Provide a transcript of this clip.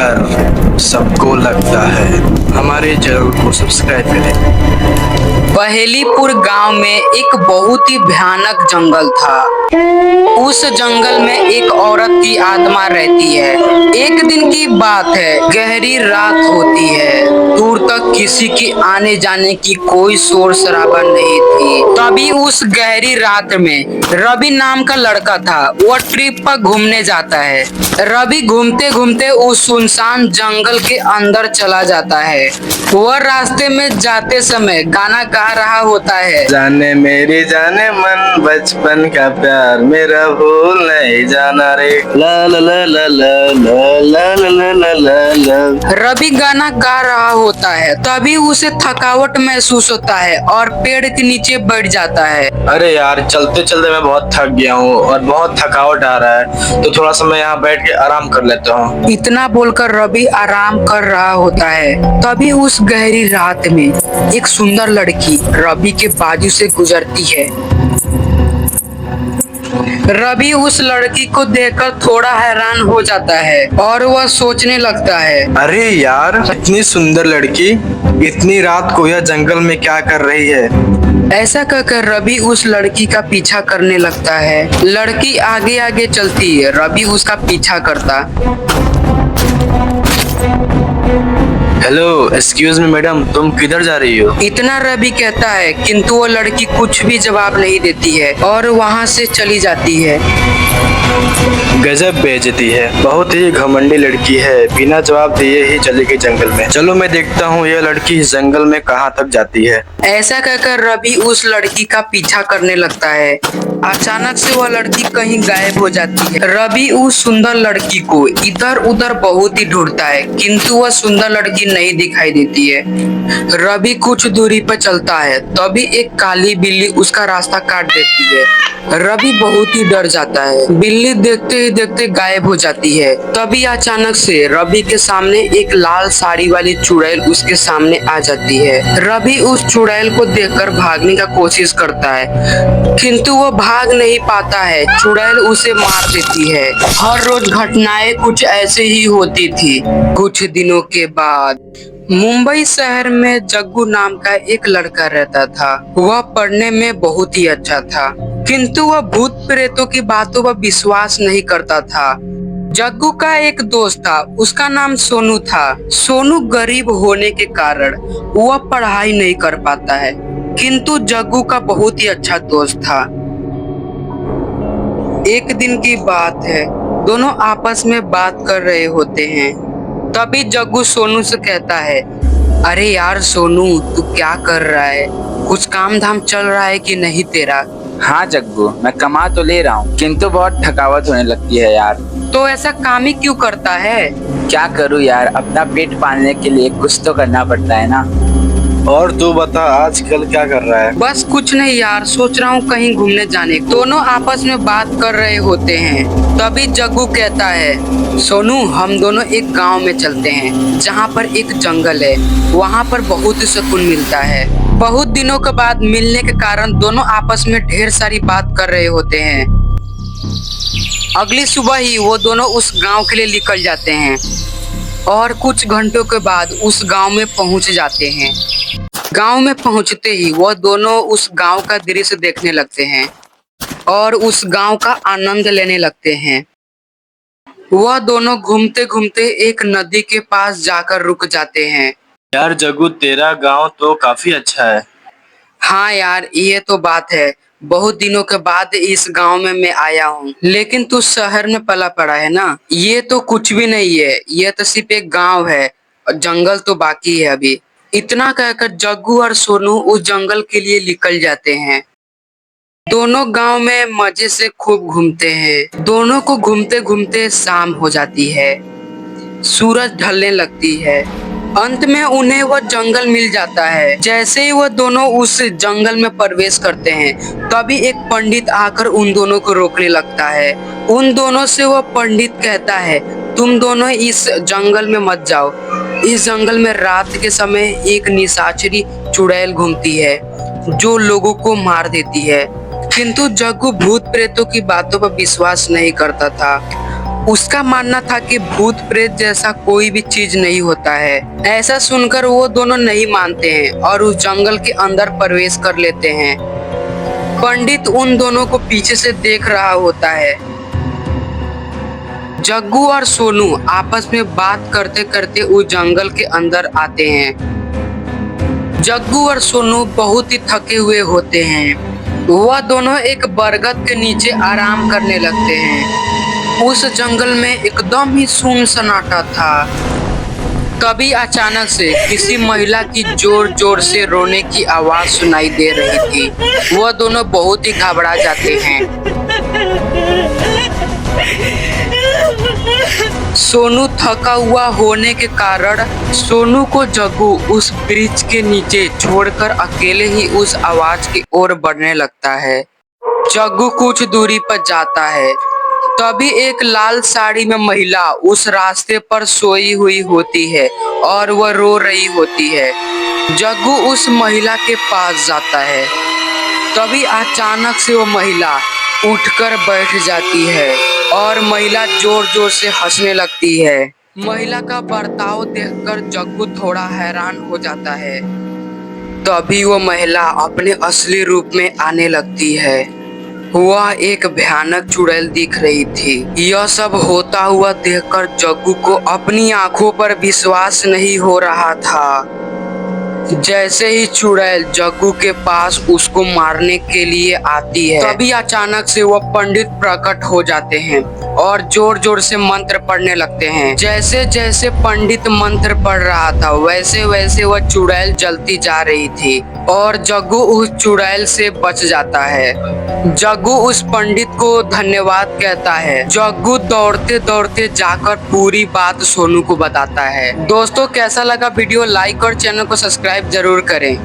डर सबको लगता है। हमारे चैनल को सब्सक्राइब करें। पहेलीपुर गांव में एक बहुत ही भयानक जंगल था। उस जंगल में एक औरत की आत्मा रहती है। एक दिन की बात है, गहरी रात होती है। दूर तक किसी के आने जाने की कोई शोर शराबा नहीं थी। तभी उस गहरी रात में रवि नाम का लड़का था। वह ट्रिप पर घूमने जाता है। रवि घूमते घूमते उस सुनसान जंगल के अंदर चला जाता है। वह रास्ते में जाते समय गाना गा रहा होता है। जाने मेरी जाने मन बचपन का प्यार मेरा भूल नहीं जाना रे। ला ला ला ला ला ला ला ला ला ला ला। रवि गाना गा रहा होता है। तभी उसे थकावट महसूस होता है और पेड़ के नीचे बैठ जाता है। अरे यार, चलते चलते मैं बहुत थक गया हूँ और बहुत थकावट आ रहा है, तो थोड़ा सा मैं यहाँ बैठ के आराम कर लेता हूँ। इतना बोलकर रवि आराम कर रहा होता है। तभी उस गहरी रात में एक सुंदर लड़की रवि के बाजू से गुजरती है। रवि उस लड़की को देखकर थोड़ा हैरान हो जाता है और वह सोचने लगता है, अरे यार, इतनी सुंदर लड़की इतनी रात को यह जंगल में क्या कर रही है। ऐसा कहकर रवि उस लड़की का पीछा करने लगता है। लड़की आगे आगे चलती है, रवि उसका पीछा करता। हेलो, एक्सक्यूज मी मैडम, तुम किधर जा रही हो? इतना रवि कहता है, किंतु वो लड़की कुछ भी जवाब नहीं देती है और वहाँ से चली जाती है। गजब बेइज्जती है, बहुत ही घमंडी लड़की है, बिना जवाब दिए ही चली गई जंगल में। चलो मैं देखता हूँ यह लड़की इस जंगल में कहाँ तक जाती है। ऐसा कहकर रवि उस लड़की का पीछा करने लगता है। अचानक से वह लड़की कहीं गायब हो जाती है। रवि उस सुंदर लड़की को इधर उधर बहुत ही ढूंढता है, किंतु वह सुंदर लड़की नहीं दिखाई देती है। रवि कुछ दूरी पर चलता है, तभी एक काली बिल्ली उसका रास्ता काट देती है। रवि बहुत ही डर जाता है। बिल्ली देखते ही देखते गायब हो जाती है। तभी अचानक से रवि के सामने एक लाल साड़ी वाली चुड़ैल उसके सामने आ जाती है। रवि उस चुड़ैल को देखकर भागने का कोशिश करता है, किंतु वो भाग नहीं पाता है। चुड़ैल उसे मार देती है। हर रोज घटनाएं कुछ ऐसे ही होती थी। कुछ दिनों के बाद मुंबई शहर में जग्गू नाम का एक लड़का रहता था। वह पढ़ने में बहुत ही अच्छा था, किंतु वह भूत प्रेतों की बातों पर विश्वास नहीं करता था। जग्गू का एक दोस्त था, उसका नाम सोनू था। सोनू गरीब होने के कारण वह पढ़ाई नहीं कर पाता है, किंतु जग्गू का बहुत ही अच्छा दोस्त था। एक दिन की बात है, दोनों आपस में बात कर रहे होते हैं। तभी जग्गू सोनू से कहता है, अरे यार सोनू, तू क्या कर रहा है? कुछ काम धाम चल रहा है कि नहीं तेरा? हाँ जग्गू, मैं कमा तो ले रहा हूँ, किंतु बहुत थकावट होने लगती है यार। तो ऐसा काम ही क्यों करता है? क्या करूँ यार, अपना पेट पालने के लिए कुछ तो करना पड़ता है ना। और तू बता, आजकल क्या कर रहा है? बस कुछ नहीं यार, सोच रहा हूँ कहीं घूमने जाने को। दोनों आपस में बात कर रहे होते हैं। तभी जग्गू कहता है, सोनू, हम दोनों एक गांव में चलते हैं जहाँ पर एक जंगल है। वहाँ पर बहुत सुकून मिलता है। बहुत दिनों के बाद मिलने के कारण दोनों आपस में ढेर सारी बात कर रहे होते हैं। अगली सुबह ही वो दोनों उस गांव के लिए निकल जाते हैं और कुछ घंटों के बाद उस गांव में पहुंच जाते हैं। गांव में पहुंचते ही वह दोनों उस गांव का दृश्य देखने लगते हैं और उस गांव का आनंद लेने लगते हैं। वह दोनों घूमते घूमते एक नदी के पास जाकर रुक जाते हैं। यार जग्गू, तेरा गांव तो काफी अच्छा है। हाँ यार, ये तो बात है। बहुत दिनों के बाद इस गांव में मैं आया हूँ, लेकिन तू शहर में पला पड़ा है ना। ये तो कुछ भी नहीं है, ये तो सिर्फ एक गांव है और जंगल तो बाकी है अभी। इतना कहकर जग्गू और सोनू उस जंगल के लिए निकल जाते हैं। दोनों गांव में मजे से खूब घूमते हैं। दोनों को घूमते घूमते शाम हो जाती है। सूरज ढलने लगती है। अंत में उन्हें वह जंगल मिल जाता है। जैसे ही वह दोनों उस जंगल में प्रवेश करते हैं, तभी एक पंडित आकर उन दोनों को रोकने लगता है। उन दोनों से वह पंडित कहता है, तुम दोनों इस जंगल में मत जाओ। इस जंगल में रात के समय एक निशाचरी चुड़ैल घूमती है जो लोगों को मार देती है। किंतु जग्गू भूत प्रेतों की बातों पर विश्वास नहीं करता था। उसका मानना था कि भूत प्रेत जैसा कोई भी चीज नहीं होता है। ऐसा सुनकर वो दोनों नहीं मानते हैं और उस जंगल के अंदर प्रवेश कर लेते हैं। पंडित उन दोनों को पीछे से देख रहा होता है। जग्गू और सोनू आपस में बात करते करते उस जंगल के अंदर आते हैं। जग्गू और सोनू बहुत ही थके हुए होते हैं। वह दोनों एक बरगद के नीचे आराम करने लगते हैं। उस जंगल में एकदम ही सुन सन्नाटा था। तभी अचानक से किसी महिला की जोर जोर से रोने की आवाज सुनाई दे रही थी। वह दोनों बहुत ही घबरा जाते हैं। सोनू थका हुआ होने के कारण सोनू को जग्गू उस वृक्ष के नीचे छोड़कर अकेले ही उस आवाज की ओर बढ़ने लगता है। जग्गू कुछ दूरी पर जाता है। तभी एक लाल साड़ी में महिला उस रास्ते पर सोई हुई होती है और वह रो रही होती है। जग्गू उस महिला के पास जाता है। तभी अचानक से वो महिला उठकर बैठ जाती है और महिला जोर जोर से हंसने लगती है। महिला का बर्ताव देखकर जग्गू थोड़ा हैरान हो जाता है। तभी वो महिला अपने असली रूप में आने लगती है। वह एक भयानक चुड़ैल दिख रही थी। यह सब होता हुआ देखकर जग्गू को अपनी आंखों पर विश्वास नहीं हो रहा था। जैसे ही चुड़ैल जग्गू के पास उसको मारने के लिए आती है, तभी अचानक से वह पंडित प्रकट हो जाते हैं और जोर जोर से मंत्र पढ़ने लगते हैं। जैसे जैसे पंडित मंत्र पढ़ रहा था वैसे वैसे वह चुड़ैल जलती जा रही थी और जग्गू उस चुड़ैल से बच जाता है। जग्गू उस पंडित को धन्यवाद कहता है। जग्गू दौड़ते दौड़ते जाकर पूरी बात सोनू को बताता है। दोस्तों कैसा लगा वीडियो, लाइक और चैनल को सब्सक्राइब जरूर करें।